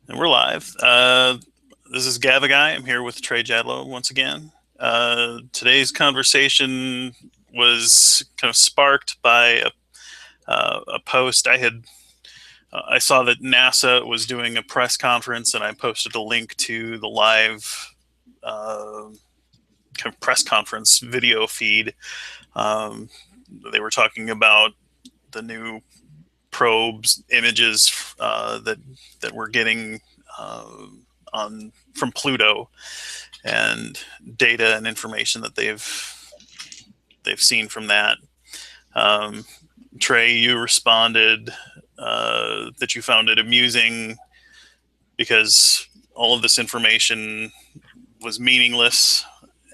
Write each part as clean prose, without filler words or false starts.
And we're live. This is Gavagai. I'm here with Trey Jadlow once again. Today's conversation was kind of sparked by a post I had. I saw that NASA was doing a press conference, and I posted a link to the live kind of press conference video feed. They were talking about the new probes, images that we're getting from Pluto, and data and information that they've seen from that. Trey, you responded that you found it amusing because all of this information was meaningless,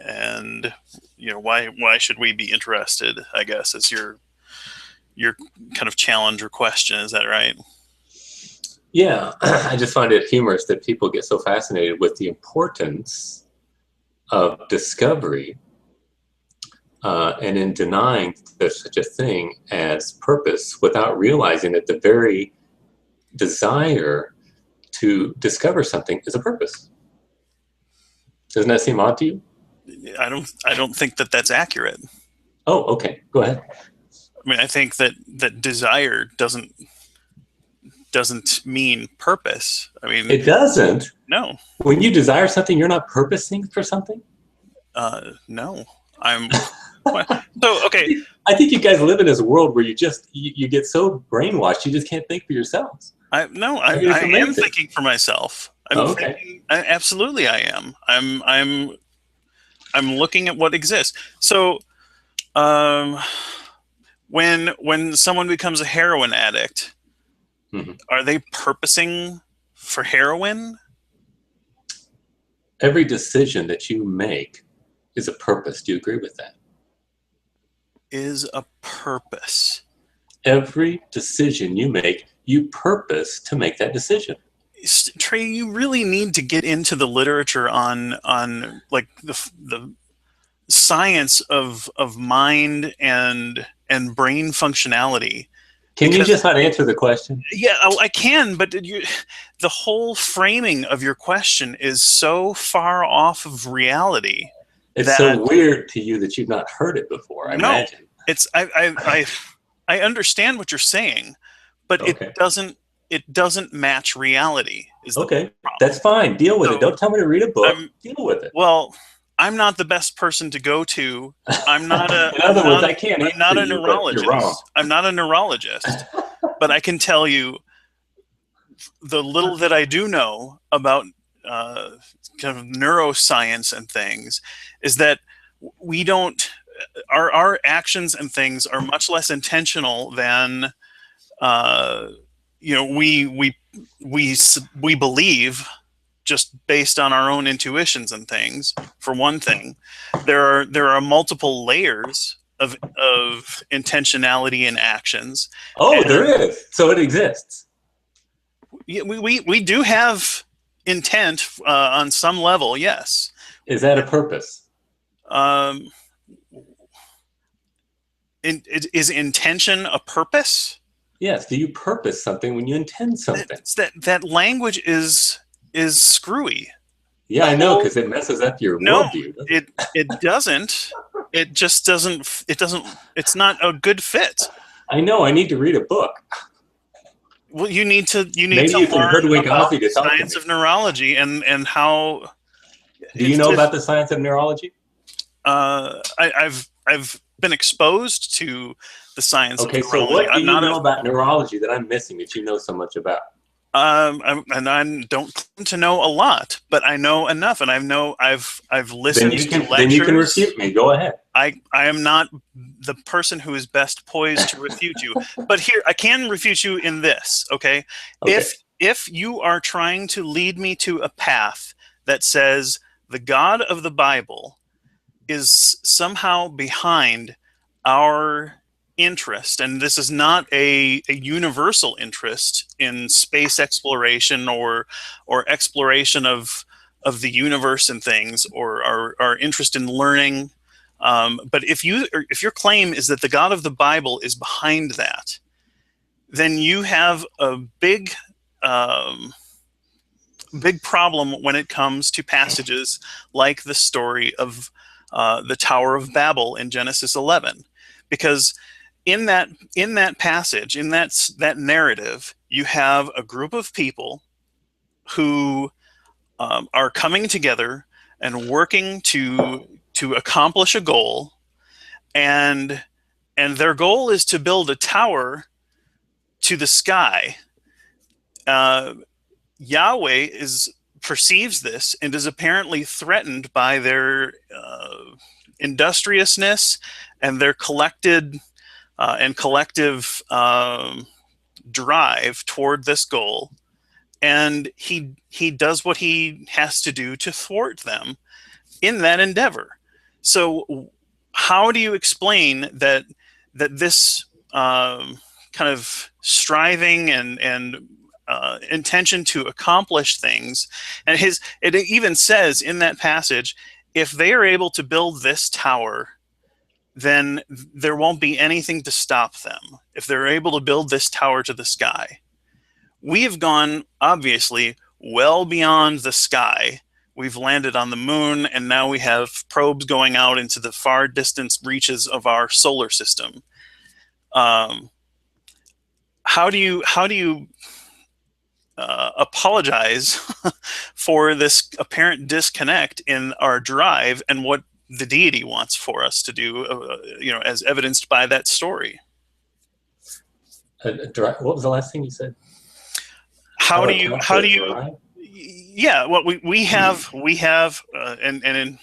and why should we be interested? I guess is your kind of challenge or question. Is that right? Yeah, I just find it humorous that people get so fascinated with the importance of discovery and in denying there's such a thing as purpose without realizing that the very desire to discover something is a purpose. Doesn't that seem odd to you? I don't think that that's accurate. Oh, okay. Go ahead. I mean, I think that desire doesn't mean purpose. I mean, it doesn't. No. When you desire something, you're not purposing for something? No. I'm so okay. I think you guys live in this world where you get so brainwashed you just can't think for yourselves. I am thinking for myself. Absolutely I am. I'm looking at what exists. So when someone becomes a heroin addict, are they purposing for heroin? Every decision that you make is a purpose. Do you agree with that? Is a purpose. Every decision you make, you purpose to make that decision. Trey, you really need to get into the literature on like the science of mind and brain functionality. Can you just not answer the question? Yeah, I can, but the whole framing of your question is so far off of reality. It's so weird to you that you've not heard it before, I imagine. I understand what you're saying, but it doesn't match reality. Okay, that's fine. Deal with it. Don't tell me to read a book. Deal with it. Well, I'm not the best person to go to. I'm not a. In other words, I can't. I'm not a neurologist. I'm not a neurologist, but I can tell you the little that I do know about kind of neuroscience and things is that we don't. Our actions and things are much less intentional than we believe, just based on our own intuitions and things. For one thing, there are multiple layers of intentionality in actions. Oh, there is. So it exists. We do have intent on some level. Yes. Is that a purpose? Is intention a purpose? Yes. Do you purpose something when you intend something? That language is screwy. Yeah, I know, because it messes up your worldview. It doesn't. It just doesn't. It doesn't. It's not a good fit. I know. I need to read a book. Well, you need to Maybe you can hoodwink Ozzy to talk science to me. of neurology and how. Do you know about the science of neurology? I've been exposed to the science of neurology. So what do you know about neurology that I'm missing that you know so much about? And I don't claim to know a lot, but I know enough, and I've listened to lectures. Then you can refute me. Go ahead. I am not the person who is best poised to refute you, but here I can refute you in this. Okay? If you are trying to lead me to a path that says the God of the Bible is somehow behind our interest, and this is not a universal interest in space exploration or exploration of the universe and things, or our interest in learning, but if your claim is that the God of the Bible is behind that, then you have a big big problem when it comes to passages like the story of the Tower of Babel in Genesis 11, because in that passage, in that narrative, you have a group of people who are coming together and working to accomplish a goal, and their goal is to build a tower to the sky. Yahweh perceives this and is apparently threatened by their industriousness and their collective drive toward this goal, and he does what he has to do to thwart them in that endeavor. So how do you explain that this kind of striving and intention to accomplish things, and it even says in that passage, if they are able to build this tower, then there won't be anything to stop them if they're able to build this tower to the sky. We have gone, obviously, well beyond the sky. We've landed on the moon, and now we have probes going out into the far distant reaches of our solar system. How do you apologize for this apparent disconnect in our drive and what the deity wants for us to do, as evidenced by that story? What was the last thing you said? How do you yeah, well, we have and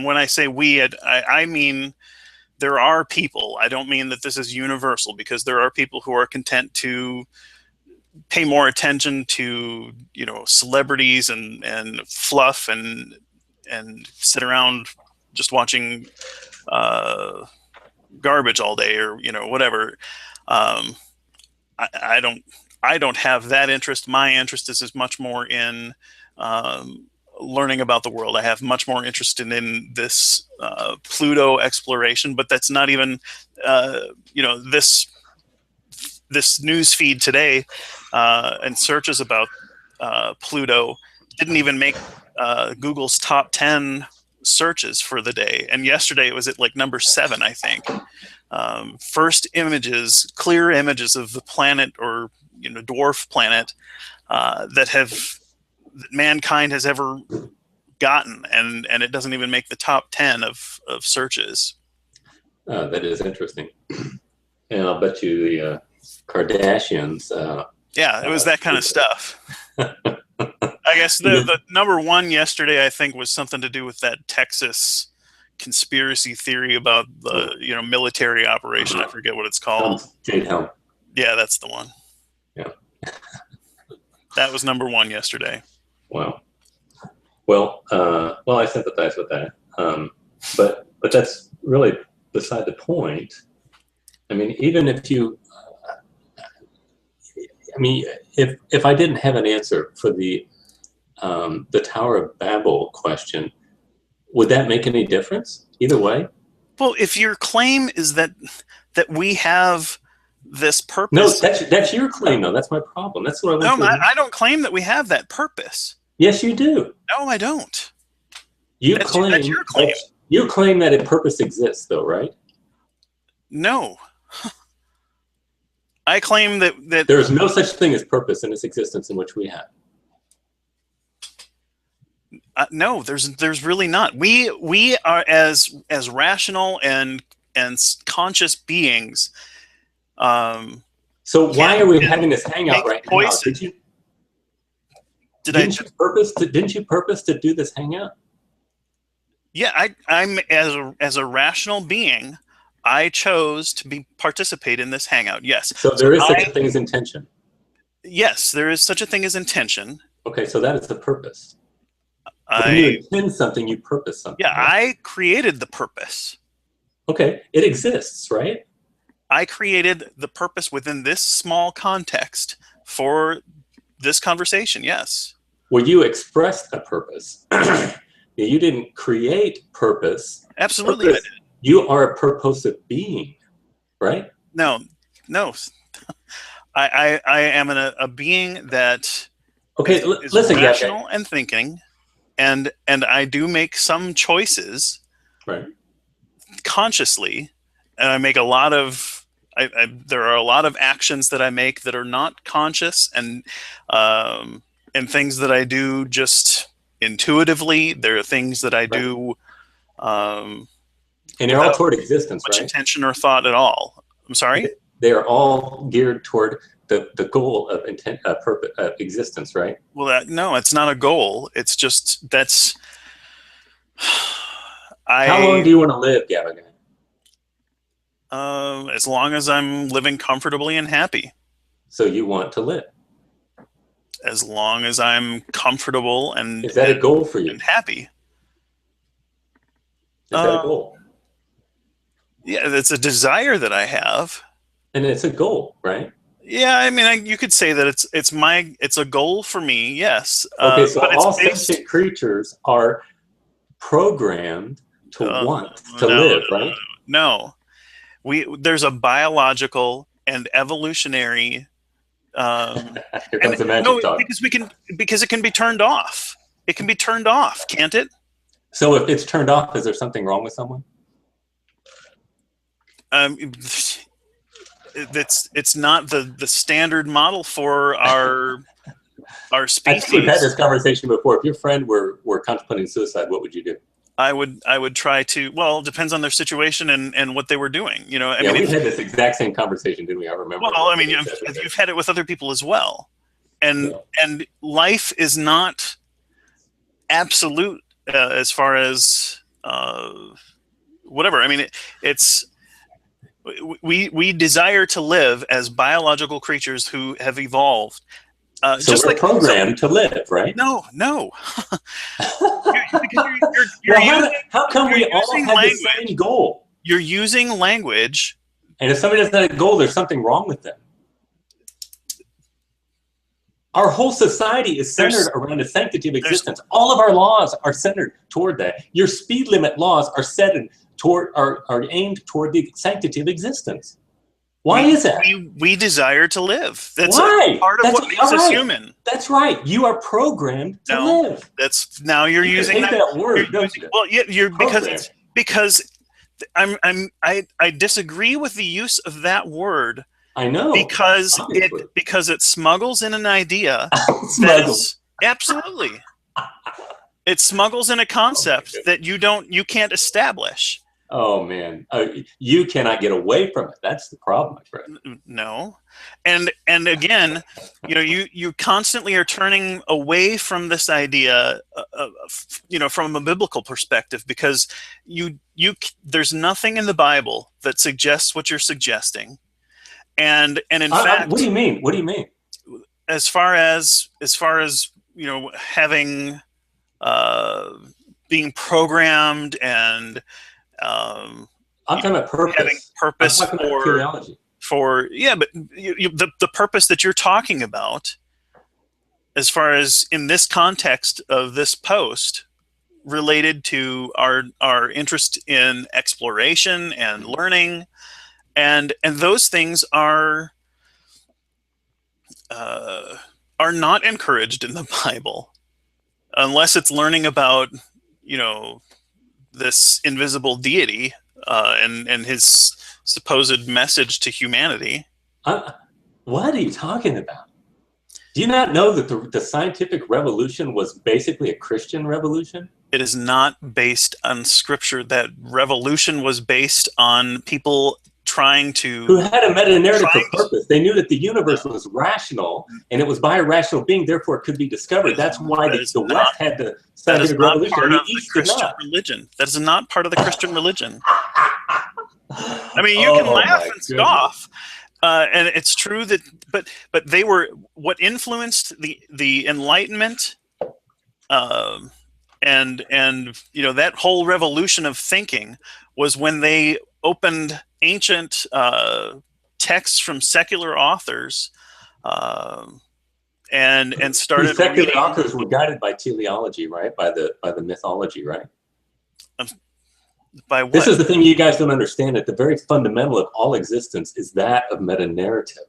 when I say we, I mean there are people. I don't mean that this is universal, because there are people who are content to pay more attention to celebrities and fluff and sit around just watching garbage all day, or whatever. I don't have that interest. My interest is much more in learning about the world. I have much more interest in this Pluto exploration, but that's not even this news feed today and searches about Pluto didn't even make Google's top 10 searches for the day. And yesterday it was at like number 7, I think. First images, clear images of the planet, or dwarf planet that mankind has ever gotten, and it doesn't even make the top 10 of searches. That is interesting. And I'll bet you the Kardashians. Yeah, it was that kind of stuff. I guess the number 1 yesterday, I think, was something to do with that Texas conspiracy theory about the military operation. I forget what it's called. Jade Helm. Yeah, that's the one. Yeah. That was number 1 yesterday. Wow. Well, I sympathize with that. But that's really beside the point. I mean, even if if I didn't have an answer for the Tower of Babel question, would that make any difference either way? Well, if your claim is that we have this purpose. No, that's your claim, though. That's my problem. That's what I want. No, I don't claim that we have that purpose. Yes, you do. No, I don't. That's your claim. You claim that a purpose exists, though, right? No. I claim that there is no such thing as purpose in this existence in which we have. No, there's really not. We are as rational and conscious beings. So why are we having this hangout right now? Didn't you purpose to do this hangout? Yeah, I'm as a rational being, I chose to participate in this hangout. Yes. So there is such a thing as intention. Yes, there is such a thing as intention. Okay, so that is the purpose. When you intend something, you purpose something. Yeah, right? I created the purpose. Okay, it exists, right? I created the purpose within this small context for this conversation, yes. Well, you expressed a purpose. You didn't create purpose. Absolutely, purpose. I did. You are a purposive being, right? No. I am a being that Okay, is listen, rational and thinking, and I do make some choices right? consciously, and I make a lot of there are a lot of actions that I make that are not conscious, and things that I do just intuitively. There are things that I Right. do And they're all without toward existence, much right? intention or thought at all. I'm sorry? They are all geared toward the goal of intent, purpose, existence, right? Well, no, it's not a goal. It's just that's How long do you want to live, Gavagai? as long as I'm living comfortably and happy. So you want to live. As long as I'm comfortable Is that a goal for you? and happy. Is that a goal? Yeah, it's a desire that I have. And it's a goal, right? Yeah, I mean, you could say that it's a goal for me. Yes. Okay, so but all it's based, sentient creatures are programmed to want to live, right? No, there's a biological and evolutionary. Here comes the magic talk. Because it can be turned off. It can be turned off, can't it? So if it's turned off, is there something wrong with someone? It's not the standard model for our species. I think we've had this conversation before. If your friend were contemplating suicide, what would you do? I would try to. Well, it depends on their situation and what they were doing. You know, I mean, we had this exact same conversation, didn't we? I remember. Well, I mean, you've had it with other people as well, and life is not absolute as far as whatever. I mean, it's we desire to live as biological creatures who have evolved. So we're programmed to live, right? No. How come we all have the same goal? You're using language. And if somebody doesn't have a goal, there's something wrong with them. Our whole society is centered around the sanctity of existence. All of our laws are centered toward that. Your speed limit laws are are aimed toward the sanctity of existence. Why is that? We desire to live. That's part of what makes us human. That's right. You are programmed to live. Now you're using that word, don't you? Well, yeah, because I disagree with the use of that word. I know because it smuggles in an idea. Absolutely. It smuggles in a concept that you can't establish. Oh man, you cannot get away from it. That's the problem, my friend. No, and again, you constantly are turning away from this idea, from a biblical perspective, because there's nothing in the Bible that suggests what you're suggesting, and in fact, what do you mean? What do you mean? As far as having being programmed and I'm talking about purpose. Having purpose I'm talking about teleology. But the purpose that you're talking about, as far as in this context of this post, related to our interest in exploration and learning, and those things are not encouraged in the Bible, unless it's learning about this invisible deity and his supposed message to humanity. What are you talking about? Do you not know that the scientific revolution was basically a Christian revolution? It is not based on scripture. That revolution was based on people who had a meta-narrative for purpose. They knew that the universe was rational, and it was by a rational being, therefore it could be discovered. That's why the West had the scientific revolution. Part of the Christian religion. That is not part of the Christian religion. I mean, you can laugh and scoff, and it's true that, but they were what influenced the Enlightenment, and that whole revolution of thinking was when they opened ancient texts from secular authors, and started. Secular authors were guided by teleology, right? By the mythology, right? By what? This is the thing you guys don't understand. At the very fundamental of all existence is that of meta-narrative.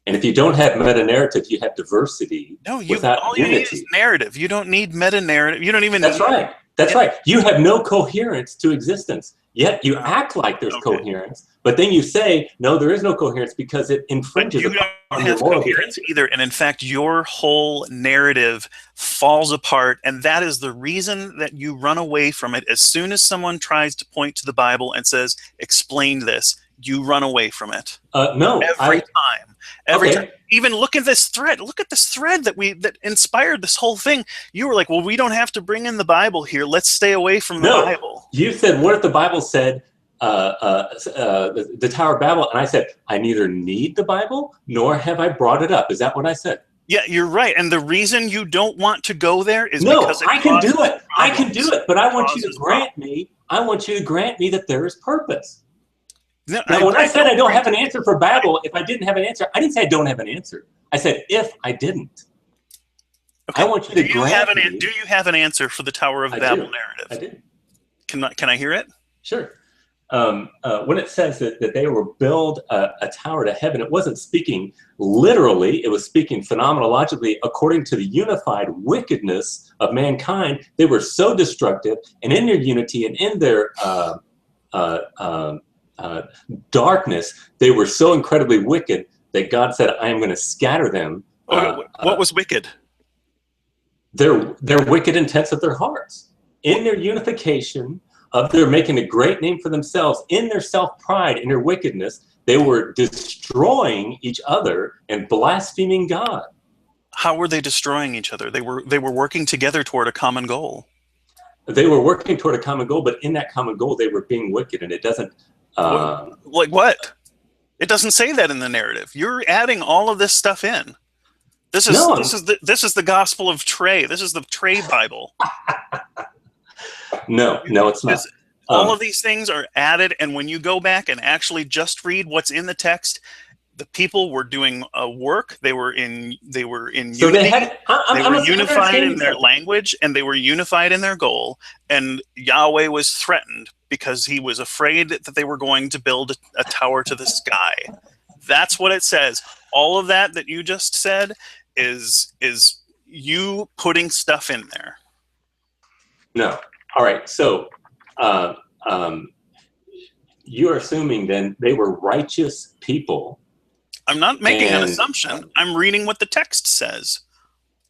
And if you don't have meta-narrative, you have diversity No, without all you need is unity. narrative. You don't need meta-narrative. You don't even. That's right. That's right. You have no coherence to existence. Yet you Oh, act like there's okay. coherence, but then you say, no, there is no coherence because it But infringes you don't upon your have moral coherence behavior. either, and in fact, your whole narrative falls apart, and that is the reason that you run away from it. As soon as someone tries to point to the Bible and says, "Explain this," you run away from it. No, Every time. Every time. okay. Even look at this thread. Look at this thread that inspired this whole thing. You were like, well, we don't have to bring in the Bible here. Let's stay away from the No, Bible. you said, what if the Bible said the Tower of Babel? And I said, I neither need the Bible nor have I brought it up. Is that what I said? Yeah, you're right. And the reason you don't want to go there is No, because it I can do causes it. I can do it. But I want you to causes grant me. I want you to grant me that there is purpose. No, Now, when I said I don't have an agree. answer for Babel, if I didn't have an answer, I didn't say I don't have an answer. I said if I didn't. Okay. I want you to grant me. Do you have an answer for the Tower of Babel narrative? I do. Can I hear it? Sure. When it says that they will build a tower to heaven, it wasn't speaking literally. It was speaking phenomenologically according to the unified wickedness of mankind. They were so destructive, and in their unity and in their darkness, they were so incredibly wicked that God said, I am going to scatter them. What was wicked? Their wicked intents of their hearts. In their unification, of their making a great name for themselves, in their self-pride, in their wickedness, they were destroying each other and blaspheming God. How were they destroying each other? They were working together toward a common goal. They were working toward a common goal, but in that common goal, they were being wicked, and it doesn't. Like what? It doesn't say that in the narrative. You're adding all of this stuff in. This is the Gospel of Trey. This is the Trey Bible. No, it's not. All of these things are added, and when you go back and actually just read what's in the text, the people were doing a work. They were in unity. They were unified in their language, and they were unified in their goal. And Yahweh was threatened because he was afraid that they were going to build a tower to the sky. That's what it says. All of that you just said is you putting stuff in there. No. All right. So you're assuming then they were righteous people. I'm not making an assumption. I'm reading what the text says.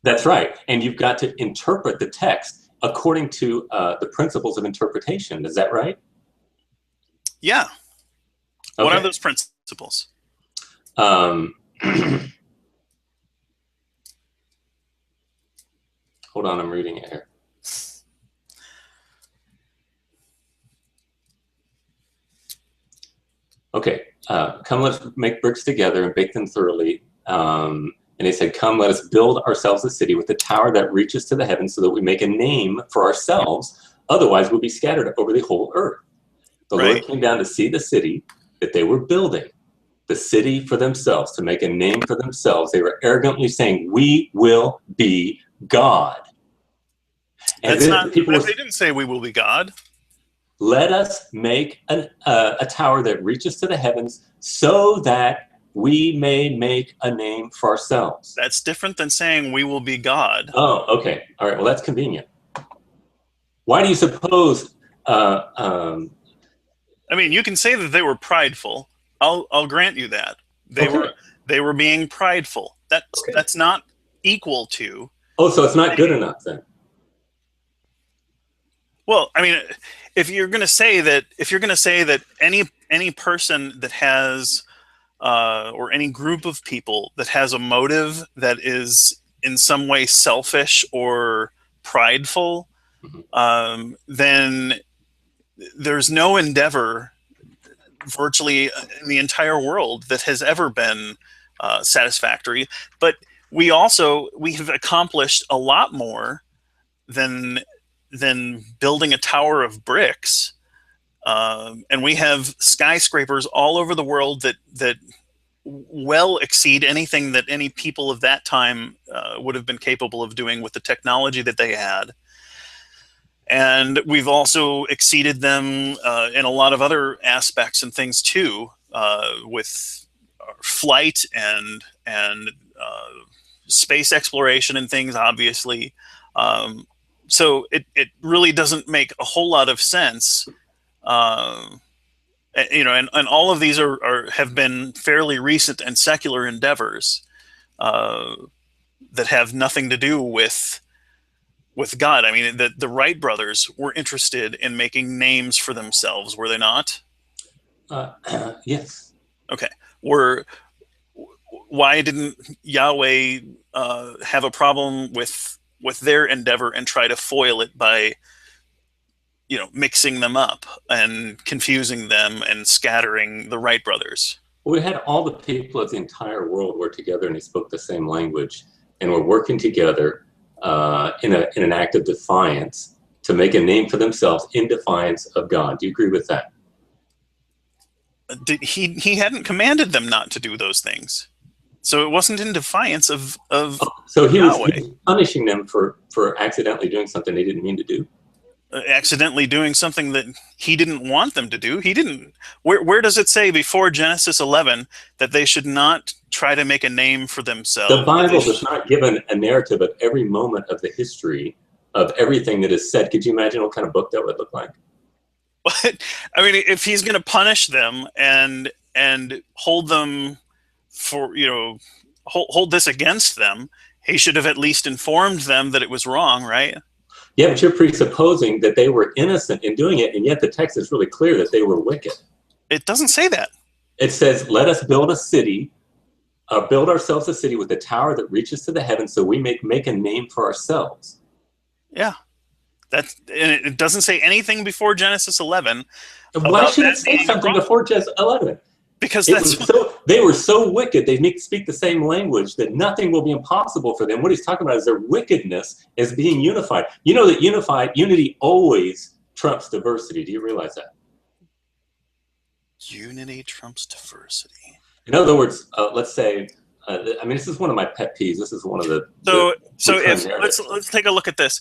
That's right. And you've got to interpret the text according to the principles of interpretation. Is that right? Yeah. Okay. What are those principles? Hold on, I'm reading it here. Okay, come, let us make bricks together and bake them thoroughly. And they said, come, let us build ourselves a city with a tower that reaches to the heavens so that we make a name for ourselves. Otherwise, we'll be scattered over the whole earth. The Lord came down to see the city that they were building, the city for themselves, to make a name for themselves. They were arrogantly saying, we will be God. And they didn't say we will be God. Let us make a tower that reaches to the heavens so that we may make a name for ourselves. That's different than saying we will be God. Oh, okay. All right. Well, that's convenient. Why do you suppose? I mean, you can say that they were prideful. I'll grant you that. They were being prideful. That's not equal to. Oh, so it's not good enough then. Well, I mean, if you're going to say that any person that has or any group of people that has a motive that is in some way selfish or prideful, then there's no endeavor virtually in the entire world that has ever been satisfactory. But we have accomplished a lot more than building a tower of bricks. And we have skyscrapers all over the world that well exceed anything that any people of that time would have been capable of doing with the technology that they had. And we've also exceeded them in a lot of other aspects and things too, with flight and space exploration and things, obviously. So it really doesn't make a whole lot of sense. And all of these have been fairly recent and secular endeavors that have nothing to do with God. I mean, the Wright brothers were interested in making names for themselves, were they not? Yes. Okay. Why didn't Yahweh have a problem with their endeavor and try to foil it by mixing them up and confusing them and scattering the Wright brothers? Well, we had all the people of the entire world were together and they spoke the same language and were working together in an act of defiance to make a name for themselves in defiance of God. Do you agree with that? He hadn't commanded them not to do those things, so it wasn't in defiance of so he was punishing them for accidentally doing something they didn't mean to do. Accidentally doing something that he didn't want them to do. He didn't. Where does it say before Genesis 11 that they should not try to make a name for themselves? The Bible does not give a narrative of every moment of the history of everything that is said. Could you imagine what kind of book that would look like? But I mean, if he's going to punish them and hold them for hold this against them, he should have at least informed them that it was wrong, right? Yeah, but you're presupposing that they were innocent in doing it, and yet the text is really clear that they were wicked. It doesn't say that. It says, let us build a city, build ourselves a city with a tower that reaches to the heavens so we make a name for ourselves. Yeah. And it doesn't say anything before Genesis 11. Why should it say something before Genesis 11? Because they were so wicked, they speak the same language, that nothing will be impossible for them. What he's talking about is their wickedness as being unified. You know that unity always trumps diversity. Do you realize that? Unity trumps diversity. In other words, let's say, I mean, this is one of my pet peeves. This is one of the let's take a look at this.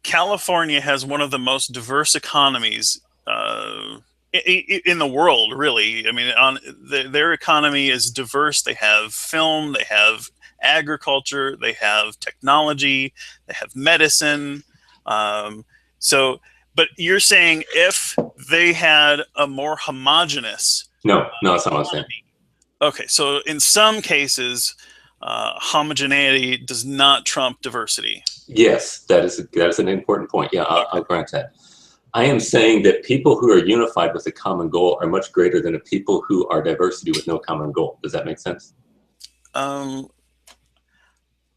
California has one of the most diverse economies in the world, really. I mean, their economy is diverse. They have film, they have agriculture, they have technology, they have medicine. But you're saying if they had a more homogenous no, that's not what I'm saying. Okay, so in some cases, homogeneity does not trump diversity. Yes, that is an important point. Yeah, I'll grant that. I am saying that people who are unified with a common goal are much greater than a people who are diversity with no common goal. Does that make sense? I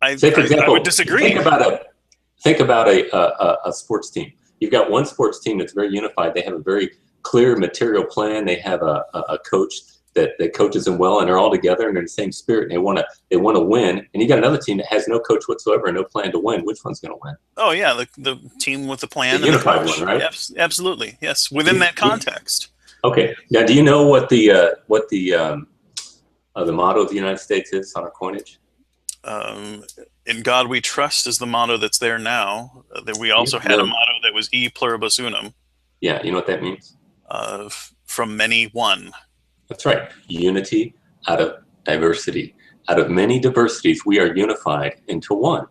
would disagree. Think about a sports team. You've got one sports team that's very unified. They have a very clear material plan. They have a coach that coaches them well, and they're all together and they're in the same spirit, and they want to win. And you got another team that has no coach whatsoever and no plan to win. Which one's going to win? Oh yeah, the team with the plan, the unified one, right? Absolutely, yes. Within that context. Okay. Now, do you know what the motto of the United States is on our coinage? In God we trust is the motto that's there now. That we also had a motto that was E pluribus unum. Yeah, you know what that means? From many, one. That's right. Unity out of diversity. Out of many diversities, we are unified into one.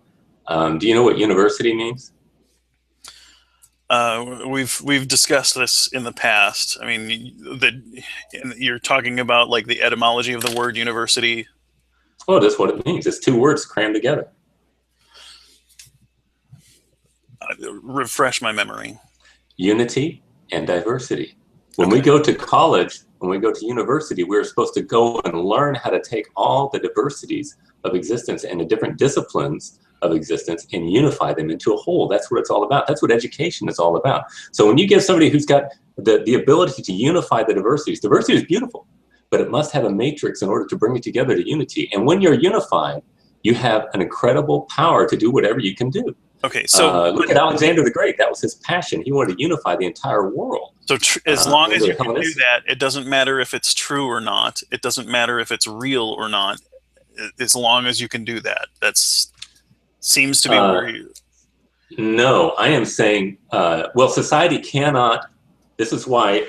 Do you know what university means? We've discussed this in the past. I mean, you're talking about like the etymology of the word university. Oh, that's what it means. It's two words crammed together. Refresh my memory. Unity and diversity. When we go to college, when we go to university, we're supposed to go and learn how to take all the diversities of existence and the different disciplines of existence and unify them into a whole. That's what it's all about. That's what education is all about. So when you give somebody who's got the ability to unify the diversities, diversity is beautiful, but it must have a matrix in order to bring it together to unity. And when you're unified, you have an incredible power to do whatever you can do. Okay, so look at Alexander the Great. That was his passion. He wanted to unify the entire world. So as long as you can do that, it doesn't matter if it's true or not. It doesn't matter if it's real or not. As long as you can do that, seems to be where you. No, I am saying, well, society cannot This is why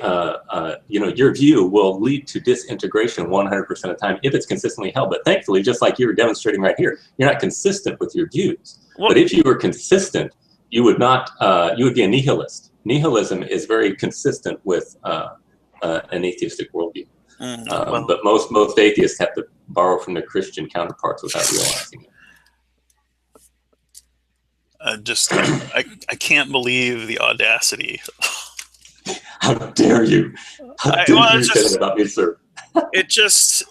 your view will lead to disintegration 100% of the time if it's consistently held. But thankfully, just like you were demonstrating right here, you're not consistent with your views. Well, but if you were consistent, you would not. You would be a nihilist. Nihilism is very consistent with an atheistic worldview. But most atheists have to borrow from their Christian counterparts without realizing it. I can't believe the audacity. How dare you? How dare you say that about me, sir? It just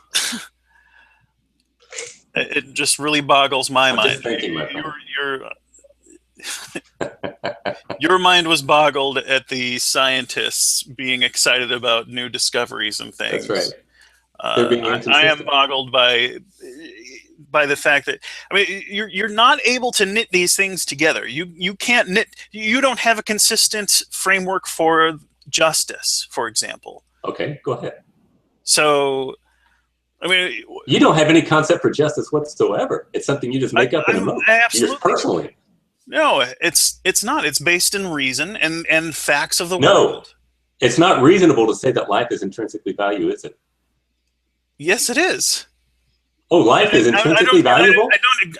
really boggles my mind. Just thinking, my friend. Your mind was boggled at the scientists being excited about new discoveries and things. That's right. I am boggled by the fact that, I mean, you're not able to knit these things together. You can't knit. You don't have a consistent framework for justice, for example. Okay, go ahead. So, I mean, you don't have any concept for justice whatsoever. It's something you just make up in a moment. Absolutely. Personally. No, it's not. It's based in reason and facts of the world. No, it's not reasonable to say that life is intrinsically valuable, is it? Yes, it is. Oh, life is intrinsically valuable?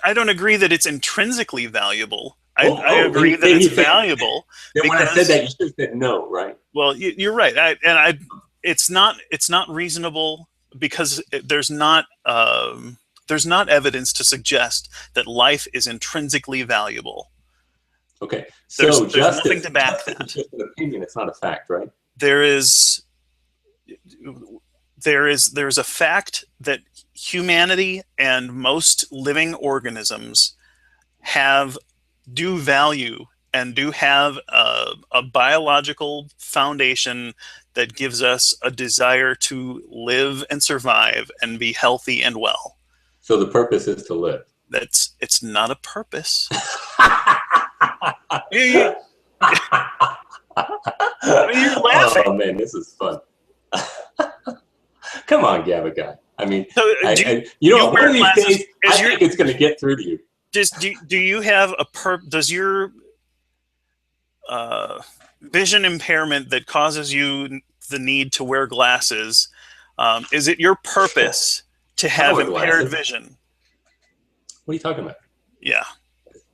I don't agree that it's intrinsically valuable. I agree that it's valuable. Then when I said that, you should have said no, right? Well, you're right. It's not reasonable because there's not evidence to suggest that life is intrinsically valuable. Okay, there's justice, nothing to back that. It's just an opinion. It's not a fact, right? There's a fact that humanity and most living organisms do value and do have a biological foundation that gives us a desire to live and survive and be healthy and well. So the purpose is to live. It's not a purpose. You're laughing. Oh man, this is fun. Come on, Gavagai. I mean, so, one of these days, I think it's going to get through to you. Do you have does your vision impairment that causes you the need to wear glasses, is it your purpose to have impaired vision? What are you talking about? Yeah.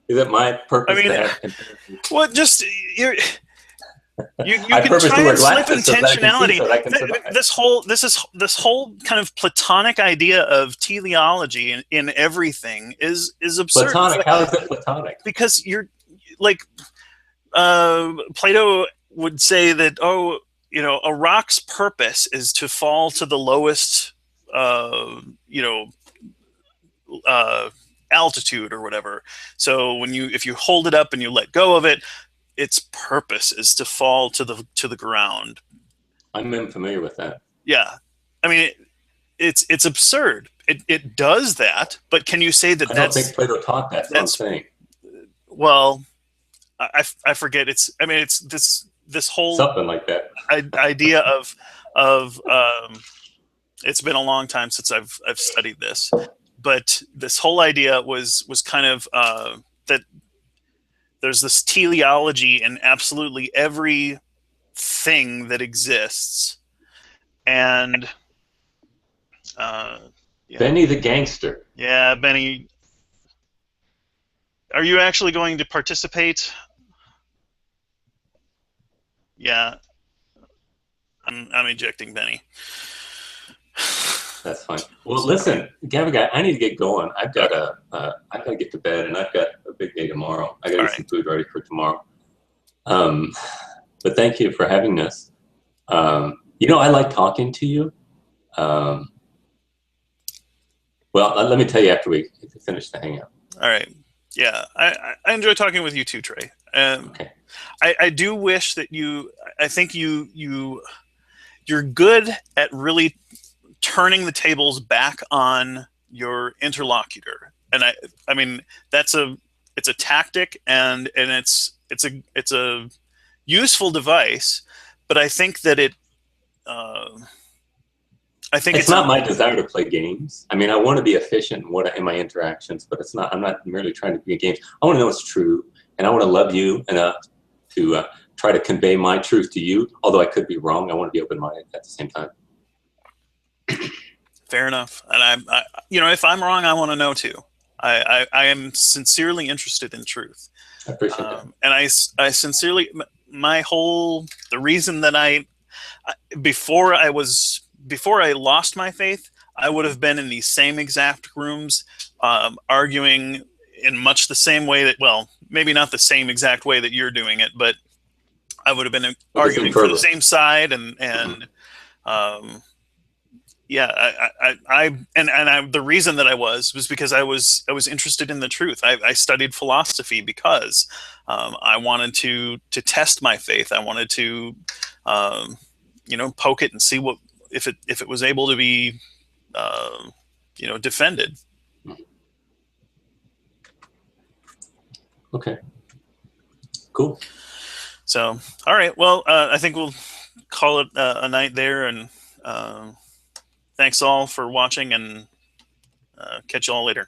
Is it my purpose to have well, just you can try and slip intentionality. This whole kind of Platonic idea of teleology in everything is absurd. Platonic? How is it Platonic? Because you're like Plato would say that a rock's purpose is to fall to the lowest altitude or whatever. So if you hold it up and you let go of it, its purpose is to fall to the ground. I'm unfamiliar with that. Yeah, I mean it's absurd. It does that, but can you say that? I don't think Plato taught that. That's what I'm saying. Well, I forget. It's this whole something like that idea of it's been a long time since I've studied this, but this whole idea was kind of that there's this teleology in absolutely every thing that exists, and Benny the gangster. Yeah, Benny. Are you actually going to participate? Yeah, I'm ejecting Benny. That's fine. Well, listen, Gavagai, I need to get going. I've got to get to bed, and I've got a big day tomorrow. I got to get some food ready for tomorrow. But thank you for having us. I like talking to you. Well, let me tell you after we finish the hangout. All right. Yeah, I enjoy talking with you too, Trey. Okay. I do wish that I think you're good at really turning the tables back on your interlocutor, and I mean it's a tactic and it's a useful device, but I think that it's not my desire to play games. I mean, I want to be efficient in my interactions, but I'm not merely trying to play games. I want to know it's true, and I want to love you enough to try to convey my truth to you. Although I could be wrong, I want to be open-minded at the same time. Fair enough. And I if I'm wrong, I want to know too. I am sincerely interested in truth. I appreciate that. And I sincerely, the reason that before I lost my faith, I would have been in these same exact rooms, arguing in much the same way that, well, maybe not the same exact way that you're doing it, but I would have been arguing for the same side, and the reason that I was because I was interested in the truth. I studied philosophy because I wanted to test my faith. I wanted to poke it and see what if it was able to be defended. Okay. Cool. So, all right. Well, I think we'll call it a night there, and thanks all for watching, and catch you all later.